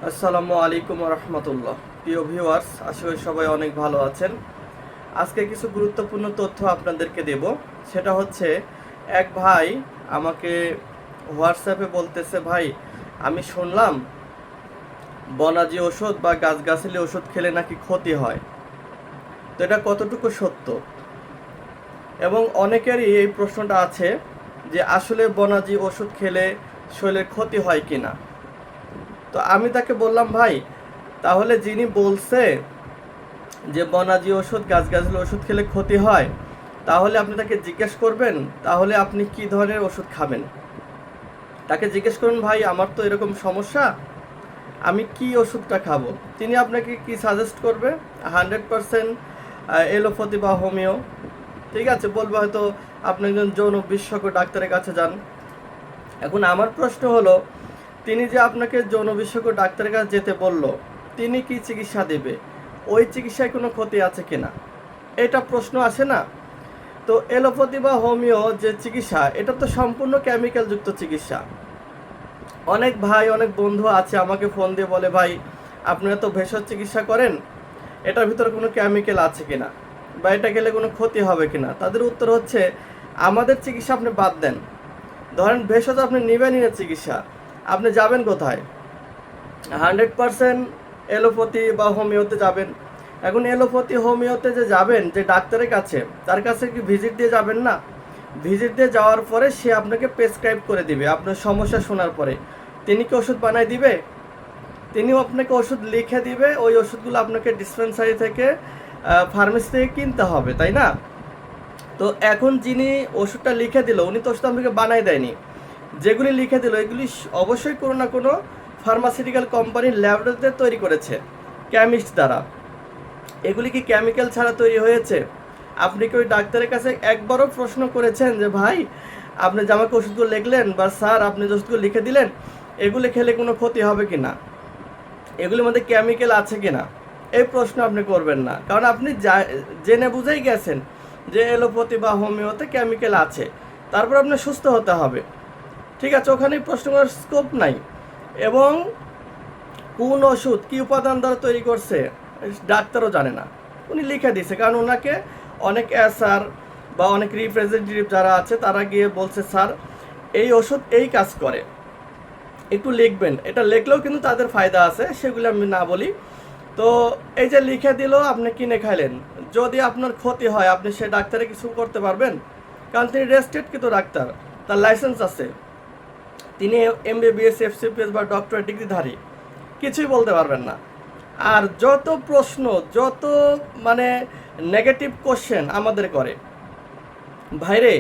আসসালামু আলাইকুম রহমতুল্লাহ। প্রিয় ভিউয়ার্স, আশা করি সবাই অনেক ভালো আছেন। আজকে কিছু গুরুত্বপূর্ণ তথ্য আপনাদেরকে দেব। সেটা হচ্ছে, এক ভাই আমাকে হোয়াটসঅ্যাপে বলতেছে, ভাই আমি শুনলাম বনাজি ওষুধ বা গাছগাছালি ওষুধ খেলে নাকি ক্ষতি হয়। তো এটা কতটুকু সত্য? এবং অনেকেরই এই প্রশ্নটা আছে যে আসলে বনাজি ওষুধ খেলে শরীরের ক্ষতি হয় কিনা। তো আমি তাকে বললাম, ভাই তাহলে যিনি বলছে যে বনাজি ওষুধ গাছগাছালি ওষুধ খেলে ক্ষতি হয়, তাহলে আপনি তাকে জিজ্ঞেস করবেন তাহলে আপনি কি ধরনের ওষুধ খাবেন। তাকে জিজ্ঞেস করুন, ভাই আমার তো এরকম সমস্যা, আমি কি ওষুধটা খাবো। তিনি আপনাকে কি সাজেস্ট করবে? 100% এলোপ্যাথি বা হোমিও। ঠিক আছে, বলবে হয়তো আপনি একজন যৌন বিশেষজ্ঞ ডাক্তারের কাছে যান। এখন আমার প্রশ্ন হলো, তিনি যে আপনাকে যৌন বিশেষজ্ঞ ডাক্তারের কাছে যেতে বলল, তিনি কি চিকিৎসা দেবে? ওই চিকিৎসায় কোনো ক্ষতি আছে কিনা, এটা প্রশ্ন আসে না? তো এলোপ্যাথি বা হোমিও যে চিকিৎসা, এটা তো সম্পূর্ণ কেমিক্যাল যুক্ত চিকিৎসা। অনেক ভাই অনেক বন্ধু আছে আমাকে ফোন দিয়ে বলে, ভাই আপনারা তো ভেষজ চিকিৎসা করেন, এটার ভিতরে কোনো কেমিক্যাল আছে কিনা বা এটা খেলে কোনো ক্ষতি হবে কিনা। তাদের উত্তর হচ্ছে, আমাদের চিকিৎসা আপনি বাদ দেন। ধরেন ভেষজ আপনি নেবেনই না চিকিৎসা, আপনি যাবেন কোথায়? 100% এলোপ্যাথি বা হোমিওতে যাবেন। এখন এলোপ্যাথি হোমিওতে যে যাবেন, যে ডাক্তারের কাছে, তার কাছে কি ভিজিট দিয়ে যাবেন না? ভিজিট দিয়ে যাওয়ার পরে সে আপনাকে প্রেসক্রাইব করে দিবে। আপনার সমস্যা শোনার পরে তিনি কি ওষুধ বানায় দিবে? তিনিও আপনাকে ওষুধ লিখে দিবে। ওই ওষুধগুলো আপনাকে ডিসপেন্সারি থেকে ফার্মেসি থেকে কিনতে হবে, তাই না? তো এখন যিনি ওষুধটা লিখে দিল, উনি তো ওষুধ আপনাকে বানাই দেয়নি। যেগুলি লিখে দিল এগুলি অবশ্যই কোনো না কোনো ফার্মাসিউটিক্যাল কোম্পানির ল্যাবরেটরিতে তৈরি করেছে কেমিস্ট দ্বারা। এগুলি কি কেমিক্যাল ছাড়া তৈরি হয়েছে? আপনি কি ওই ডাক্তারের কাছে একবারও প্রশ্ন করেছেন যে, ভাই আপনি যে আমাকে ওষুধগুলো লিখলেন, বা স্যার আপনি যে ওষুধগুলো লিখে দিলেন, এগুলি খেলে কোনো ক্ষতি হবে কি না, এগুলির মধ্যে কেমিক্যাল আছে কি না? এই প্রশ্ন আপনি করবেন না, কারণ আপনি জেনে বুঝেই গেছেন যে এলোপ্যাথি বা হোমিওতে কেমিক্যাল আছে, তারপর আপনার সুস্থ হতে হবে। ঠিক আছে, ওখানে প্রশ্ন করার স্কোপ নাই। এবং কোন ওষুধ কি উপাদান দ্বারা তৈরি করছে ডাক্তারও জানে না, উনি লিখে দিয়েছে। কারণ ওনাকে অনেক এসআর বা অনেক রিপ্রেজেন্টেটিভ যারা আছে তারা গিয়ে বলছে, স্যার এই ওষুধ এই কাজ করে, একটু লিখবেন। এটা লিখলেও কিন্তু তাদের ফায়দা আছে, সেগুলো আমি না বলি। তো এই যে লিখে দিল, আপনি কিনে খাইলেন, যদি আপনার ক্ষতি হয় আপনি সে ডাক্তারে কিছু করতে পারবেন? কারণ তিনি রেজিস্টার্ড কিন্তু ডাক্তার, তার লাইসেন্স আছে, তিনি এমবিবিএস এফসিপিএস বা ডক্টরেট ডিগ্রিধারী, কিছুই বলতে পারবেন না। আর যত প্রশ্ন, যত মানে নেগেটিভ কোশ্চেন আমাদের করে, ভাইরে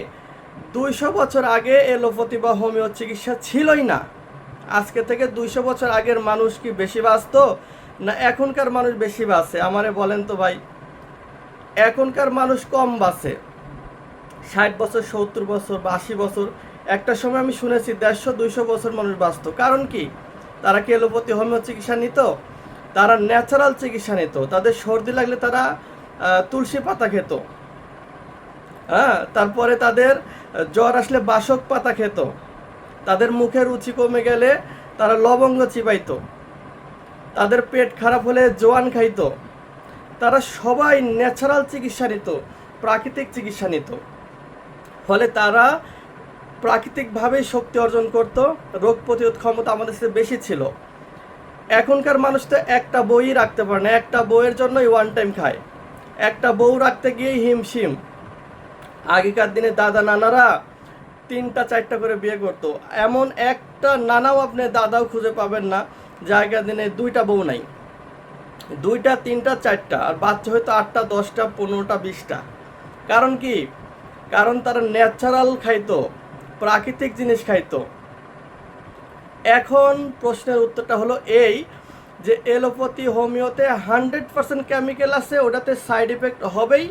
200 বছর আগে এলোপ্যাথি বা হোমিও চিকিৎসা ছিলই না। আজকে থেকে 200 বছর আগের মানুষ কি বেশি বাঁচতো না এখনকার মানুষ বেশি বাঁচে? আমারে বলেন তো ভাই। এখনকার মানুষ কম বাঁচে, 60 বছর, 70 বছর বা 80 বছর। একটা সময় আমি শুনেছি 150-200 বছর মানুষ বাঁচত। কারণ কি? তারা কি এলোপ্যাথি হোমিও চিকিৎসা নিত? তারা ন্যাচারাল চিকিৎসা নিত। তাদের সর্দি লাগলে তারা তুলসী পাতা খেত। হ্যাঁ, তারপরে তাদের জ্বর আসলে বাসক পাতা খেত। তাদের মুখে রুচি কমে গেলে তারা লবঙ্গ চিবাইতো। তাদের পেট খারাপ হলে জোয়ান খাইতো। তারা সবাই ন্যাচারাল চিকিৎসা নিত, প্রাকৃতিক চিকিৎসা নিত। ফলে তারা প্রাকৃতিকভাবেই শক্তি অর্জন করত, রোগ প্রতিরোধ ক্ষমতা আমাদের সাথে বেশি ছিল। এখনকার মানুষ তো একটা বই রাখতে পারে না, একটা বইয়ের জন্যই ওয়ান টাইম খায়, একটা বউ রাখতে গিয়েই হিমশিম। আগেকার দিনে দাদা নানারা 3টা 4টা করে বিয়ে করতো, এমন একটা নানাও আপনি দাদাও খুঁজে পাবেন না যে আগেকার দিনে 2টা বউ নাই। 2টা 3টা 4টা, আর বাচ্চা হয়তো 8টা 10টা 15টা 20টা। কারণ কি? কারণ তারা ন্যাচারাল খাইতো, প্রাকৃতিক জিনিস খাইতো। এখন প্রশ্নের উত্তরটা হলো এই যে এলোপ্যাথি হোমিওতে 100% কেমিক্যাল আছে, ওটাতে সাইড এফেক্ট হবেই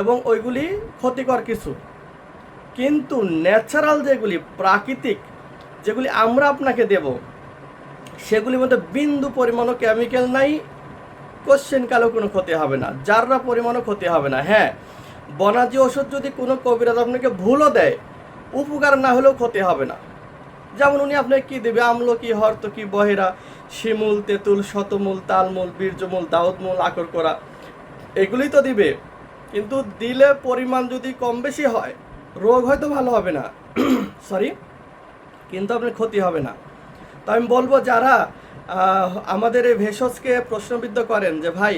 এবং ওইগুলি ক্ষতিকর কিছু। কিন্তু ন্যাচারাল যেগুলি, প্রাকৃতিক যেগুলি আমরা আপনাকে দেব, সেগুলির মধ্যে বিন্দু পরিমাণও কেমিক্যাল নাই। কোশ্চেন কালেও কোনো ক্ষতি হবে না, যাররা পরিমাণও ক্ষতি হবে না। হ্যাঁ, বনাজি ওষুধ যদি কোনো কবিরাজ আপনাকে ভুলও দেয়, উপকার না হলেও ক্ষতি হবে না। যেমন উনি আপনাকে কী দেবে, আমলকি, হর্তকি, বহেরা, শিমুল, তেঁতুল, শতমূল, তালমূল, বীর্যমূল, দাউদমূল, আকরকরা, এগুলোই তো দিবে। কিন্তু দিলে পরিমাণ যদি কম বেশি হয়, রোগ হয়তো ভালো হবে না সরি, কিন্তু আপনার ক্ষতি হবে না। তো আমি বলবো যারা আমাদের এই ভেষজকে প্রশ্নবিদ্ধ করেন যে ভাই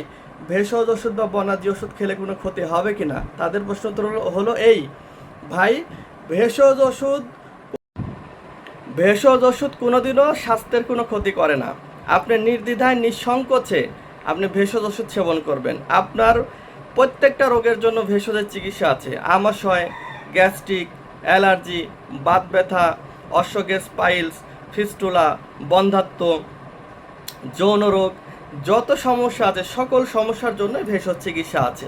ভেষজ ওষুধ বা বনাজি ওষুধ খেলে কোনো ক্ষতি হবে কি না, তাদের প্রশ্ন উত্তর হলো এই, ভাই ভেষজ ওষুধ কোনোদিনও স্বাস্থ্যের কোনো ক্ষতি করে না। আপনি নির্দ্বিধায় নিঃসংকোচে আপনি ভেষজ ওষুধ সেবন করবেন। আপনার প্রত্যেকটা রোগের জন্য ভেষজের চিকিৎসা আছে। আমাশয়, গ্যাস্ট্রিক, অ্যালার্জি, বাত ব্যথা, অশ্বগ্যাস, পাইলস, ফিস্টুলা, বন্ধ্যাত্ব, যৌন রোগ, যত সমস্যা আছে সকল সমস্যার জন্য ভেষজ চিকিৎসা আছে।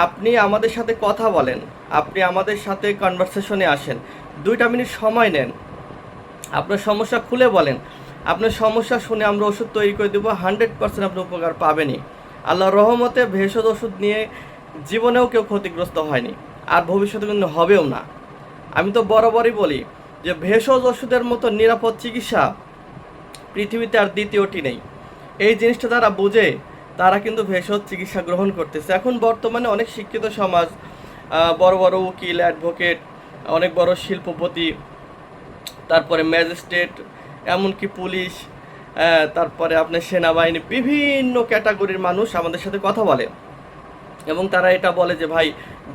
আপনি আমাদের সাথে কথা বলেন, আপনি আমাদের সাথে কনভারসেশনে আসেন, 2টা মিনিট সময় নেন, আপনার সমস্যা খুলে বলেন, আপনার সমস্যা শুনে আমরা ওষুধ তৈরি করে দেবো, 100% আপনি উপকার পাবেনই। আল্লাহর রহমতে ভেষজ ওষুধ নিয়ে জীবনেও কেউ ক্ষতিগ্রস্ত হয়নি, আর ভবিষ্যতে কিন্তু হবেও না। আমি তো বরাবরই বলি যে ভেষজ ওষুধের মতো নিরাপদ চিকিৎসা পৃথিবীতে আর দ্বিতীয়টি নেই। এই জিনিসটা যারা বোঝে তারা কিন্তু ভেষজ চিকিৎসা গ্রহণ করতেছে। এখন বর্তমানে অনেক শিক্ষিত সমাজ, বড় বড় উকিল, অ্যাডভোকেট, অনেক বড় শিল্পপতি, তারপরে ম্যাজিস্ট্রেট, এমনকি পুলিশ, তারপরে আপনার সেনাবাহিনী, বিভিন্ন ক্যাটাগরির মানুষ আমাদের সাথে কথা বলে এবং তারা এটা বলে যে ভাই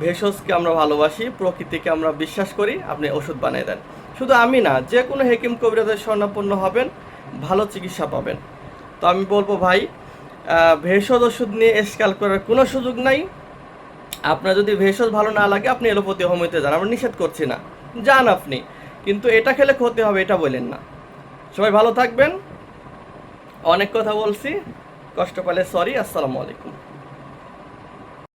ভেষজকে আমরা ভালোবাসি, প্রকৃতিকে আমরা বিশ্বাস করি, আপনি ওষুধ বানিয়ে দেন। শুধু আমি না, যে কোনো হেকিম কবিরাজের শরণাপন্ন হবেন, ভালো চিকিৎসা পাবেন। তো আমি বলবো ভাই ভেষজ ওষুধ নিয়ে এসকাল করার কোনো সুযোগ নাই। আপনার যদি ভেষজ ভালো না লাগে আপনি এলোপ্যাথি হোমিওতে যান, আমরা নিষেধ করছি না, যান আপনি, কিন্তু এটা খেলে ক্ষতি হবে এটা বলেন না। সবাই ভালো থাকবেন। অনেক কথা বলছি, কষ্ট পেলে সরি। আসসালামু আলাইকুম।